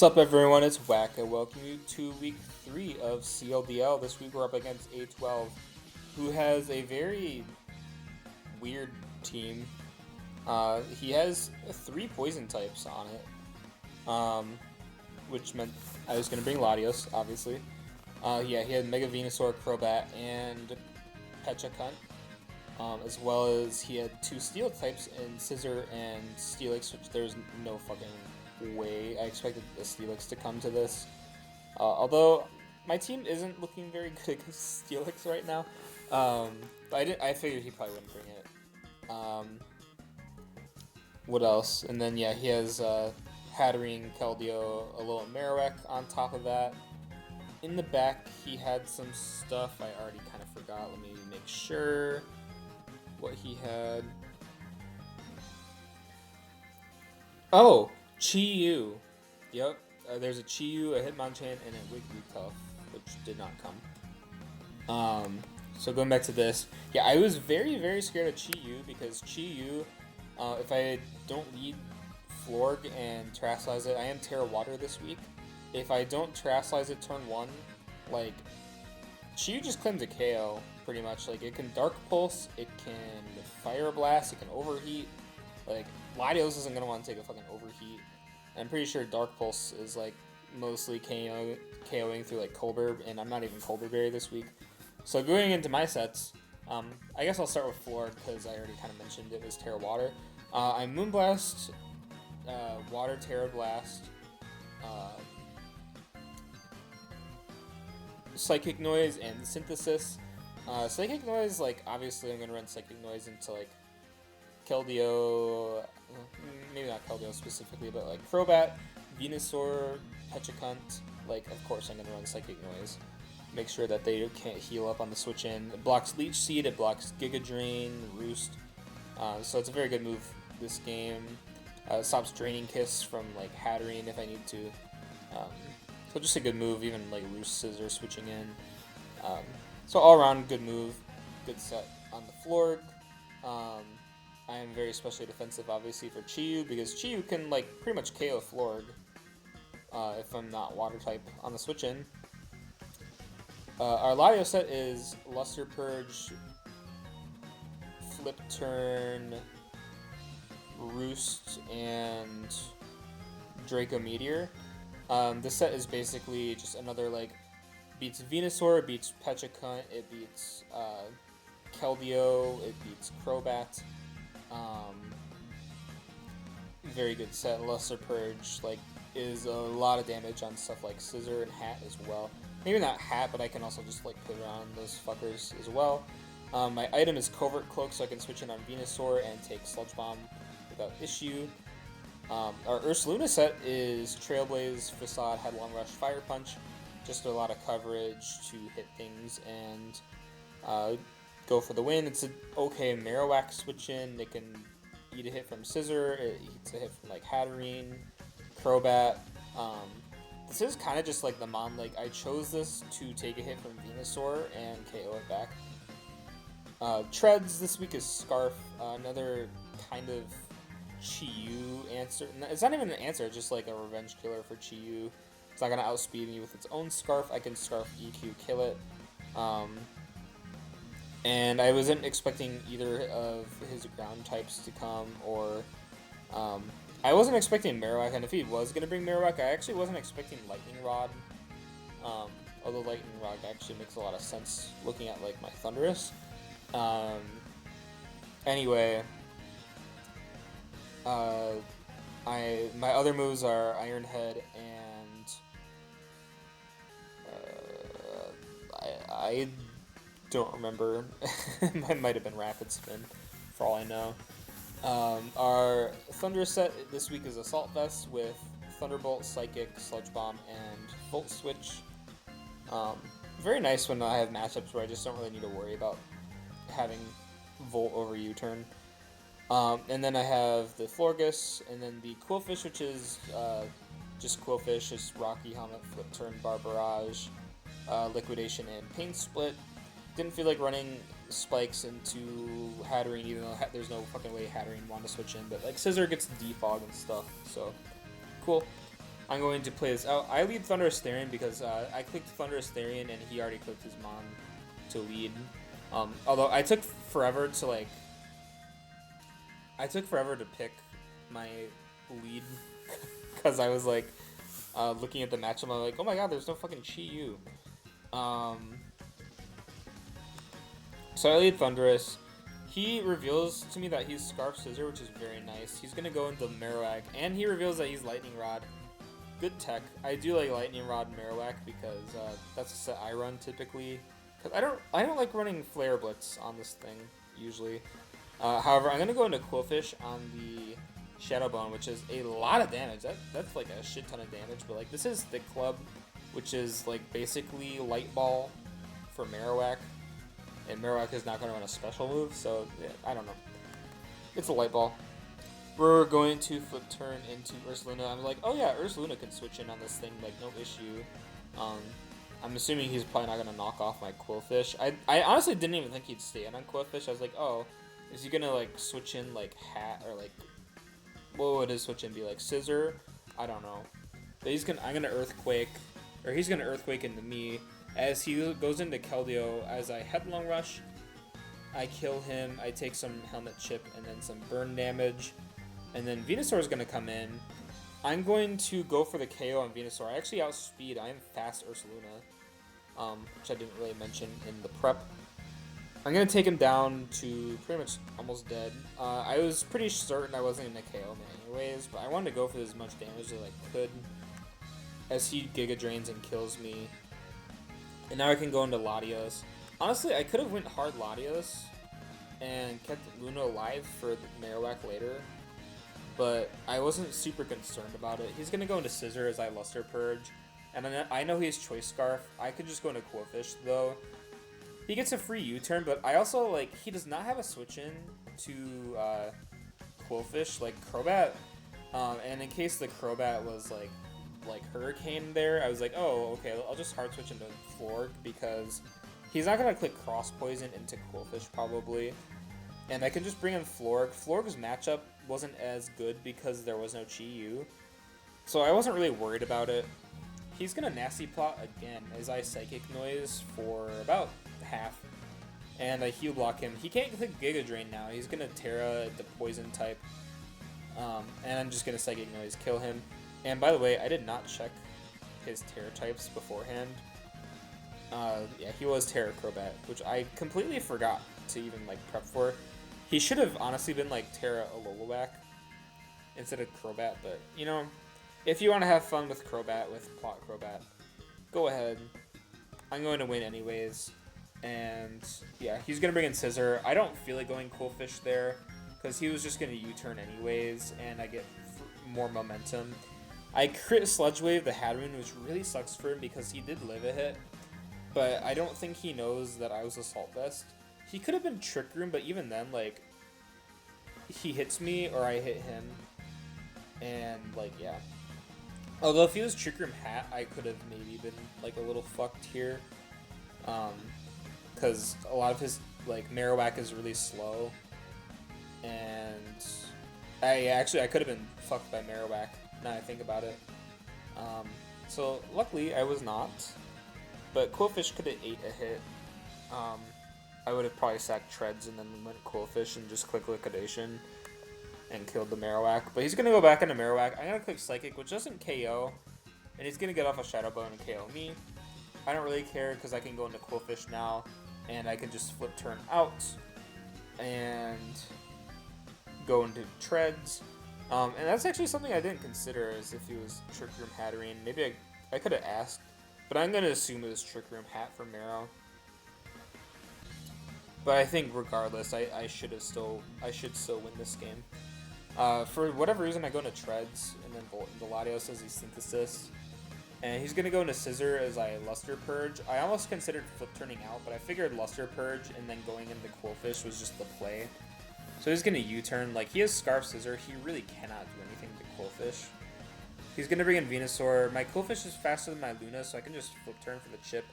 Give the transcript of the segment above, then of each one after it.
What's up, everyone? It's Whack. I welcome you to week 3 of CLDL. This week we're up against A12, who has a very weird team. He has 3 poison types on it, which meant I was going to bring Latios, obviously. Yeah, he had Mega Venusaur, Crobat, and Pechacunt, as well as he had 2 steel types in Scissor and Steelix, which there's no fucking way I expected the Steelix to come to this. Although my team isn't looking very good against Steelix right now. But I figured he probably wouldn't bring it. What else? And then yeah, he has Hatterene, Keldeo, a little Marowak on top of that. In the back, he had some stuff I already kind of forgot. Let me make sure what he had. Oh, Chi-Yu. Yep. There's a Chi-Yu, a Hitmonchan, and a Wigglytuff, which did not come. So going back to this, yeah, I was very, very scared of Chi-Yu because Chi-Yu, if I don't lead Florg and Terrasilize it, I am Terra Water this week. If I don't Terrasilize it turn 1, like, Chi-Yu just claims a KO, pretty much. Like, it can Dark Pulse, it can Fire Blast, it can Overheat. Like, Latios isn't going to want to take a fucking Overheat. I'm pretty sure Dark Pulse is, like, mostly KOing through, like, Colbur, and I'm not even Colbur Berry this week. So going into my sets, I guess I'll start with Florg, because I already kind of mentioned it was Terra Water. I'm Moonblast, Water Terra Blast, Psychic Noise, and Synthesis. Psychic Noise, like, obviously I'm going to run Psychic Noise into, like, Keldeo, maybe not Keldeo specifically, but, like, Crobat, Venusaur, Pechacunt. Like, of course I'm going to run Psychic Noise. Make sure that they can't heal up on the switch in. It blocks Leech Seed, it blocks Giga Drain, Roost. So it's a very good move this game. It stops Draining Kiss from, like, Hatterene if I need to. So just a good move, even like Roost Scissor switching in. So all around good move, good set on the Florg. I am very especially defensive, obviously, for Chi-Yu, because Chi-Yu can, like, pretty much KO Florg if I'm not Water type on the switch in. Our Latios set is Luster Purge, Flip Turn, Roost, and Draco Meteor. This set is basically just another, like, beats Venusaur, it beats Pechacunt, it beats Keldeo, it beats Crobat. Very good set. Luster Purge, like, is a lot of damage on stuff like Scissor and Hat as well. Maybe not Hat, but I can also just, like, put around those fuckers as well. My item is Covert Cloak, so I can switch in on Venusaur and take Sludge Bomb without issue. Our Ursaluna set is Trailblaze, Facade, Headlong Rush, Fire Punch. Just a lot of coverage to hit things and go for the win. It's an okay Marowak switch in. It can eat a hit from Scissor. It eats a hit from, like, Hatterene, Crobat. This is kind of just like the Mon. Like, I chose this to take a hit from Venusaur and KO it back. Treads this week is Scarf, another kind of Chi-Yu answer. It's not even an answer, it's just like a revenge killer for Chi-Yu. It's not going to outspeed me with its own Scarf. I can Scarf EQ kill it. And I wasn't expecting either of his ground types to come, or I wasn't expecting Marowak, and if he was going to bring Marowak, I actually wasn't expecting Lightning Rod. Although Lightning Rod actually makes a lot of sense looking at, like, my Thundurus. Anyway, my other moves are Iron Head and I don't remember. It might have been Rapid Spin, for all I know. Our Thunder set this week is Assault Vest with Thunderbolt, Psychic, Sludge Bomb, and Volt Switch. Very nice when I have matchups where I just don't really need to worry about having Volt over U-turn. And then I have the Florgus, and then the Quillfish, which is just Quillfish, just Rocky Helmet, Flip Turn, Barbarage, Liquidation, and Pain Split. Didn't feel like running Spikes into Hatterene, even though there's no fucking way Hatterene wanted to switch in, but, like, Scissor gets defog and stuff, so cool. I'm going to play this out. I lead Thunderous Therian because I clicked Thunderous Therian and he already clicked his Mon to lead. Although I took forever to pick my lead because I was like looking at the matchup. I'm like, oh my god, there's no fucking Chi Yu. So I lead Thunderous. He reveals to me that he's Scarf Scissor, which is very nice. He's gonna go into Marowak, and he reveals that he's Lightning Rod. Good tech. I do like Lightning Rod Marowak because that's a set I run typically. Cause I don't like running Flare Blitz on this thing usually. However, I'm gonna go into Quillfish on the Shadow Bone, which is a lot of damage. That's like a shit ton of damage. But like this is Thick Club, which is like basically Light Ball for Marowak. And Marowak is not going to run a special move, so yeah, I don't know. It's a Light Ball. We're going to flip turn into Ursaluna. I'm like, oh yeah, Ursaluna can switch in on this thing, like no issue. I'm assuming he's probably not going to knock off my Quillfish. I honestly didn't even think he'd stay in on Quillfish. I was like, oh, is he going to like switch in like Hat or like, what would his switch in be, like Scissor? I don't know. But I'm going to Earthquake, or he's going to Earthquake into me. As he goes into Keldeo, as I Headlong Rush, I kill him, I take some Helmet Chip and then some burn damage, and then Venusaur is going to come in. I'm going to go for the KO on Venusaur. I actually outspeed, I am fast Ursaluna, which I didn't really mention in the prep. I'm going to take him down to pretty much almost dead. I was pretty certain I wasn't going to KO him anyways, but I wanted to go for as much damage as I could, as he Giga Drains and kills me. And now I can go into Latios. Honestly, I could have went hard Latios and kept Luna alive for the Marowak later, but I wasn't super concerned about it. He's going to go into Scissor as I Luster Purge, and I know he's Choice Scarf. I could just go into Quillfish, though. He gets a free U-turn, but I also, like, he does not have a switch-in to Quillfish, like Crobat, and in case the Crobat was, like Hurricane there, I was like, oh, okay, I'll just hard switch into Florg because he's not going to click Cross Poison into Quillfish probably, and I can just bring in Florg. Florg's matchup wasn't as good because there was no Chi Yu, so I wasn't really worried about it. He's going to Nasty Plot again as I Psychic Noise for about half, and I Heal Block him. He can't click Giga Drain now. He's going to Terra the Poison type, and I'm just going to Psychic Noise, kill him. And by the way, I did not check his Terra types beforehand. Yeah, he was Terra Crobat, which I completely forgot to even like prep for. He should have honestly been like Terra Alolan instead of Crobat, but you know, if you want to have fun with Crobat, with Plot Crobat, go ahead. I'm going to win anyways. And yeah, he's going to bring in Scissor. I don't feel like going Quillfish there because he was just going to U-turn anyways, and I get more momentum. I crit Sludge Wave the Hatterene, which really sucks for him because he did live a hit, but I don't think he knows that I was Assault Vest. He could have been Trick Room, but even then, like, he hits me or I hit him, and, like, yeah. Although if he was Trick Room Hat, I could have maybe been, like, a little fucked here, because a lot of his, like, Marowak is really slow, and I could have been fucked by Marowak. Now I think about it. So luckily I was not, but Quillfish could have ate a hit. I would have probably sacked Treads and then went Quillfish and just click Liquidation and killed the Marowak. But he's gonna go back into Marowak. I'm gonna click Psychic, which doesn't KO, and he's gonna get off a Shadow Bone and KO me. I don't really care because I can go into Quillfish now, and I can just flip turn out and go into Treads. And that's actually something I didn't consider, as if he was Trick Room Hatterene. Maybe I could have asked, but I'm going to assume it was Trick Room Hat for Marrow. But I think regardless, I should still win this game. For whatever reason, I go into Treads, and then the Latios says he's Synthesis. And he's going to go into Scissor as I Luster Purge. I almost considered flip turning out, but I figured Luster Purge and then going into Quillfish was just the play. So he's going to U-turn. Like, he has Scarf Scissor. He really cannot do anything to Quillfish. He's going to bring in Venusaur. My Quillfish is faster than my Luna, so I can just flip turn for the chip.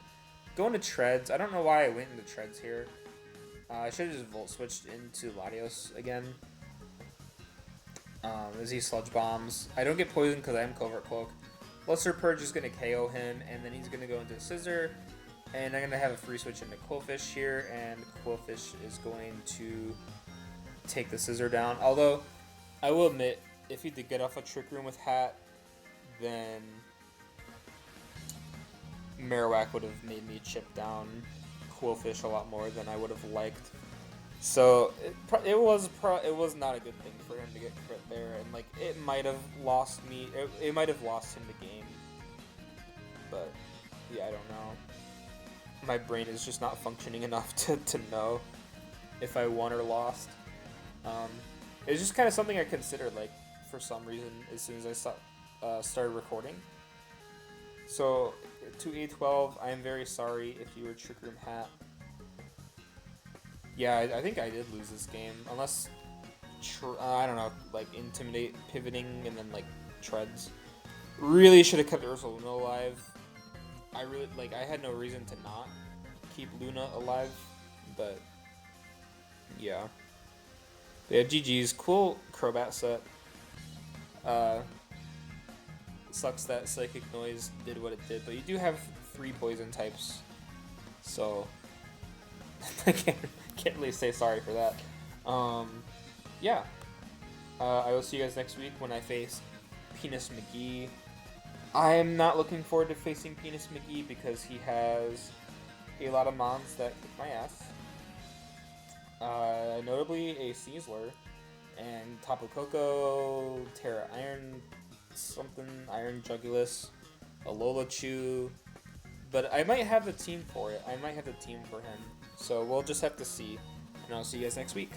Go into Treads. I don't know why I went into Treads here. I should have just Volt Switched into Latios again. As he Sludge Bombs. I don't get poisoned because I am Covert Cloak. Lesser Purge is going to KO him, and then he's going to go into Scissor, and I'm going to have a free switch into Quillfish here, and Quillfish is going to take the Scissor down. Although, I will admit, if he did get off a Trick Room with Hat, then Marowak would have made me chip down Quillfish a lot more than I would have liked. So it was not a good thing for him to get crit there, and like it might have lost me. It might have lost him the game, but yeah, I don't know. My brain is just not functioning enough to know if I won or lost. It's just kind of something I considered, like, for some reason, as soon as I started recording. So, to A12, I am very sorry if you were Trick Room Hat. Yeah, I think I did lose this game, unless, I don't know, like, Intimidate, pivoting, and then, like, Treads. Really should have kept Ursa Luna alive. I had no reason to not keep Luna alive, but, yeah. Yeah, GG's. Cool Crobat set. Sucks that Psychic Noise did what it did, but you do have 3 poison types, so I can't really say sorry for that. Yeah. I will see you guys next week when I face Penis McGee. I'm not looking forward to facing Penis McGee because he has a lot of mons that kick my ass. Notably a Sneasler, and Tapu Koko, Terra Iron something, Iron Jugulus, a Lolachu, but I might have the team for it. I might have the team for him, so we'll just have to see, and I'll see you guys next week.